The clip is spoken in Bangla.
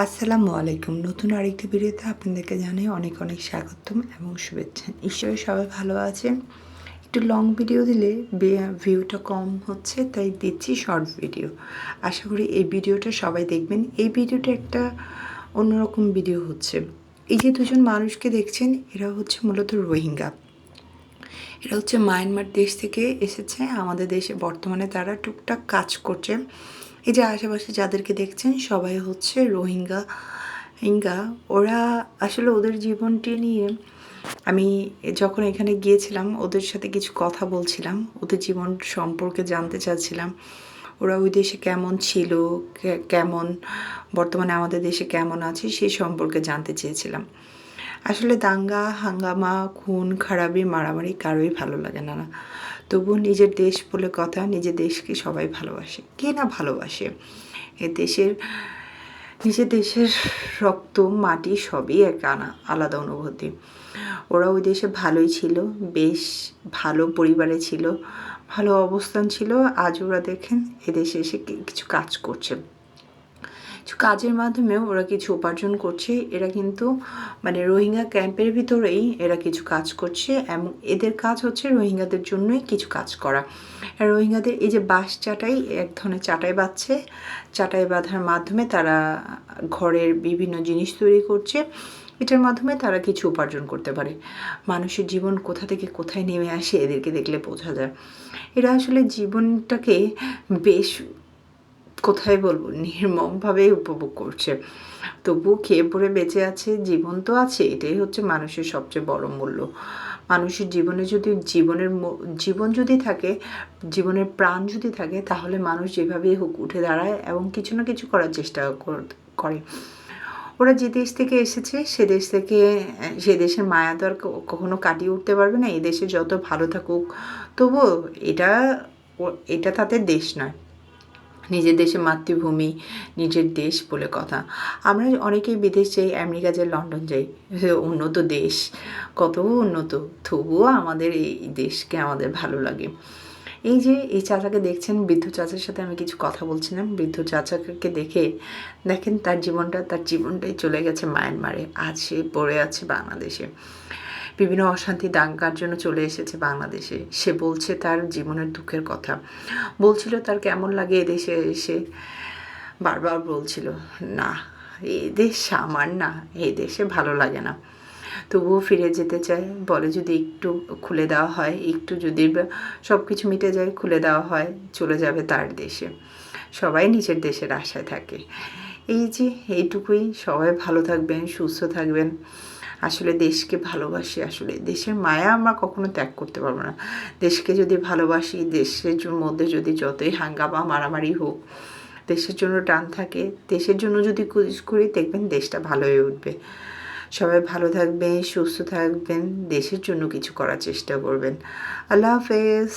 আসসালামু আলাইকুম। নতুন আরেকটি ভিডিওতে আপনাদেরকে জানাই অনেক অনেক স্বাগতম এবং শুভেচ্ছা। নিশ্চয়ই সবাই ভালো আছেন। একটু লং ভিডিও দিলে ভিউটা কম হচ্ছে, তাই দিচ্ছি শর্ট ভিডিও। আশা করি এই ভিডিওটা সবাই দেখবেন। এই ভিডিওটা একটা অন্যরকম ভিডিও হচ্ছে। এই যে দুজন মানুষকে দেখছেন, এরা হচ্ছে মূলত রোহিঙ্গা। এরা হচ্ছে মায়ানমার দেশ থেকে এসেছে আমাদের দেশে। বর্তমানে তারা টুকটাক কাজ করছে। এই যে আশেপাশে যাদেরকে দেখছেন সবাই হচ্ছে রোহিঙ্গা। ওরা আসলে ওদের জীবনটি নিয়ে আমি যখন এখানে গিয়েছিলাম ওদের সাথে কিছু কথা বলছিলাম, ওদের জীবন সম্পর্কে জানতে চাচ্ছিলাম। ওরা ওই দেশে কেমন ছিল, কেমন বর্তমানে আমাদের দেশে কেমন আছে সেই সম্পর্কে জানতে চেয়েছিলাম। আসলে দাঙ্গা হাঙ্গামা খুন খারাপি মারামারি কারোই ভালো লাগে না। তবুও নিজের দেশ বলে কথা, নিজের দেশকে সবাই ভালোবাসে, কে না ভালোবাসে। নিজের দেশের রক্ত মাটি সবই এক আলাদা অনুভূতি। ওরা ওই দেশে ভালোই ছিল, বেশ ভালো পরিবারে ছিল, ভালো অবস্থান ছিল। আজ ওরা দেখেন এদেশে এসে কিছু কাজ করছে, কিছু কাজের মাধ্যমেও ওরা কিছু উপার্জন করছে। এরা কিন্তু রোহিঙ্গা ক্যাম্পের ভিতরেই এরা কিছু কাজ করছে এবং এদের কাজ হচ্ছে রোহিঙ্গাদের জন্যই কিছু কাজ করা। রোহিঙ্গাদের এই যে বাঁশ চাটাই, এক ধরনের চাটাই বাঁধছে, চাটাই বাঁধার মাধ্যমে তারা ঘরের বিভিন্ন জিনিস তৈরি করছে। এটার মাধ্যমে তারা কিছু উপার্জন করতে পারে। মানুষের জীবন কোথা থেকে কোথায় নেমে আসে এদেরকে দেখলে বোঝা যায়। এরা আসলে জীবনটাকে বেশ কোথায় বলবো নির্মমভাবে উপভোগ করছে, তবুও খেয়ে পরে বেঁচে আছে, জীবন তো আছে। এটাই হচ্ছে মানুষের সবচেয়ে বড় মূল্য। মানুষের জীবনে যদি জীবন যদি থাকে, জীবনের প্রাণ যদি থাকে, তাহলে মানুষ যেভাবেই হোক উঠে দাঁড়ায় এবং কিছু না কিছু করার চেষ্টা করে। ওরা যে দেশ থেকে এসেছে সে দেশের মায়া তো আর কখনো কাটিয়ে উঠতে পারবে না। এই দেশে যত ভালো থাকুক, তবুও এটা তাদের দেশ নয়। নিজের দেশে মাতৃভূমি, নিজের দেশ বলে কথা। আমরা অনেকেই বিদেশ যাই, আমেরিকা যাই, লন্ডন যাই, উন্নত দেশ, কত উন্নত, তবুও আমাদের এই দেশকে আমাদের ভালো লাগে। এই যে এই চাচাকে দেখছেন, বৃদ্ধ চাচার সাথে আমি কিছু কথা বলছিলাম। বৃদ্ধ চাচাকে দেখেন তার জীবনটাই চলে গেছে মায়ানমারে, আজ সে পড়ে আছে বাংলাদেশে। বিভিন্ন অশান্তি দাঙ্গার জন্য চলে এসেছে বাংলাদেশে। সে বলছে তার জীবনের দুঃখের কথা, বলছিল তার কেমন লাগে এদেশে এসে। বারবার বলছিল, না এই দেশ আমার না, এই দেশে ভালো লাগে না, তবুও ফিরে যেতে চায়। বলে যদি একটু খুলে দেওয়া হয়, একটু যদি সব কিছু মিটে যায়, খুলে দেওয়া হয়, চলে যাবে তার দেশে। সবাই নিজের দেশের আশায় থাকে। এই যে এইটুকুই, সবাই ভালো থাকবেন, সুস্থ থাকবেন। আসলে দেশকে ভালোবাসি, আসলে দেশের মায়া আমরা কখনো ত্যাগ করতে পারবো না। দেশকে যদি ভালোবাসি, দেশের মধ্যে যদি যতই হাঙ্গামা মারামারি হোক, দেশের জন্য টান থাকে, দেশের জন্য যদি করি, দেখবেন দেশটা ভালো হয়ে উঠবে। সবাই ভালো থাকবেন, সুস্থ থাকবেন, দেশের জন্য কিছু করার চেষ্টা করবেন। আল্লাহ হাফেজ।